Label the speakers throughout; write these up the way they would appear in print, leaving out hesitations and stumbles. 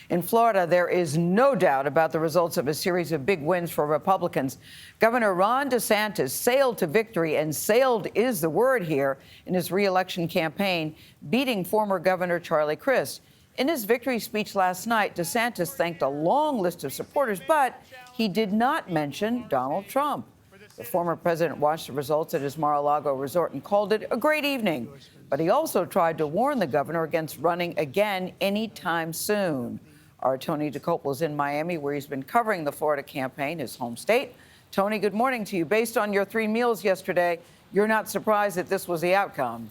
Speaker 1: In Florida, there is no doubt about the results of a series of big wins for Republicans. Governor Ron DeSantis sailed to victory, and sailed is the word here, in his reelection campaign, beating former Governor Charlie Crist. In his victory speech last night, DeSantis thanked a long list of supporters, but he did not mention Donald Trump. The former president watched the results at his Mar-a-Lago resort and called it a great evening. But he also tried to warn the governor against running again anytime soon. Our Tony Dokoupil is in Miami, where he's been covering the Florida campaign, his home state. Tony, good morning to you. Based on your 3 meals yesterday, you're not surprised that this was the outcome.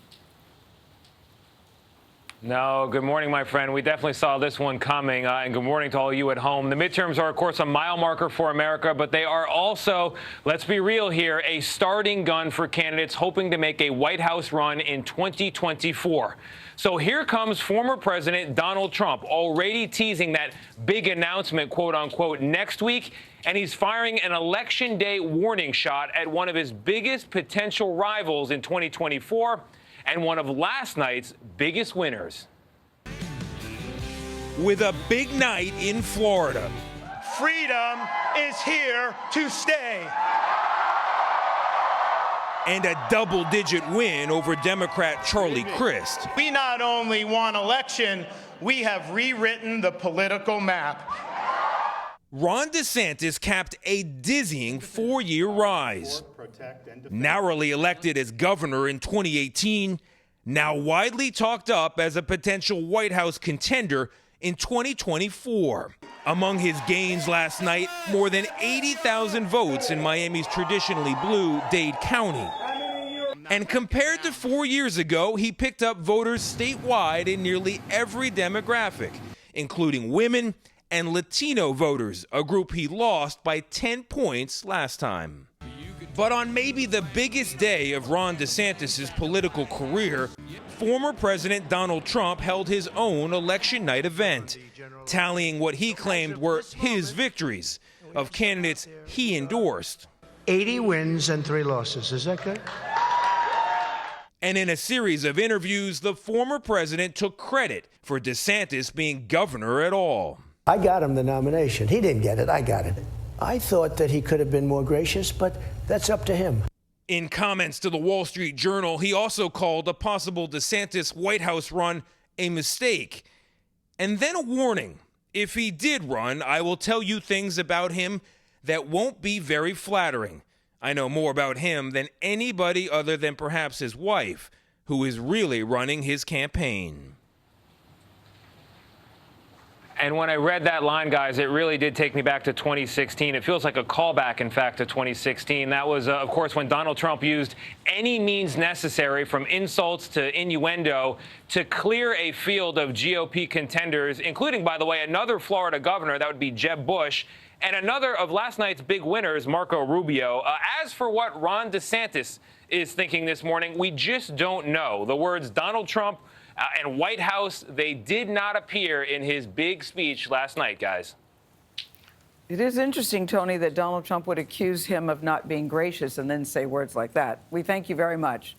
Speaker 2: No, good morning, my friend. We definitely saw this one coming, and good morning to all you at home. The midterms are, of course, a mile marker for America, but they are also, let's be real here, a starting gun for candidates hoping to make a White House run in 2024. So here comes former President Donald Trump, already teasing that big announcement, quote unquote, next week, and he's firing an election day warning shot at one of his biggest potential rivals in 2024. And one of last night's biggest winners.
Speaker 3: With a big night in Florida.
Speaker 4: Freedom is here to stay.
Speaker 3: And a double-digit win over Democrat Charlie Crist.
Speaker 4: We not only won election, we have rewritten the political map.
Speaker 3: Ron DeSantis capped a dizzying 4-year rise. Narrowly elected as governor in 2018, now widely talked up as a potential White House contender in 2024. Among his gains last night, more than 80,000 votes in Miami's traditionally blue Dade County. And compared to 4 years ago, he picked up voters statewide in nearly every demographic, including women and Latino voters, a group he lost by 10 points last time. But on maybe the biggest day of Ron DeSantis' political career, former President Donald Trump held his own election night event, tallying what he claimed were his victories of candidates he endorsed.
Speaker 5: 80 wins and 3 losses. Is that good?
Speaker 3: And in a series of interviews, the former president took credit for DeSantis being governor at all.
Speaker 5: I got him the nomination. He didn't get it. I got it. I thought that he could have been more gracious, but that's up to him.
Speaker 3: In comments to the Wall Street Journal, he also called a possible DeSantis White House run a mistake. And then a warning. If he did run, I will tell you things about him that won't be very flattering. I know more about him than anybody other than perhaps his wife, who is really running his campaign.
Speaker 2: And when I read that line, guys, it really did take me back to 2016. It feels like a callback, in fact, to 2016. That was, of course, when Donald Trump used any means necessary, from insults to innuendo, to clear a field of GOP contenders, including, by the way, another Florida governor, that would be Jeb Bush, and another of last night's big winners, Marco Rubio. As for what Ron DeSantis is thinking this morning, we just don't know. The words Donald Trump and White House, they did not appear in his big speech last night, guys.
Speaker 1: It is interesting, Tony, that Donald Trump would accuse him of not being gracious and then say words like that. We thank you very much.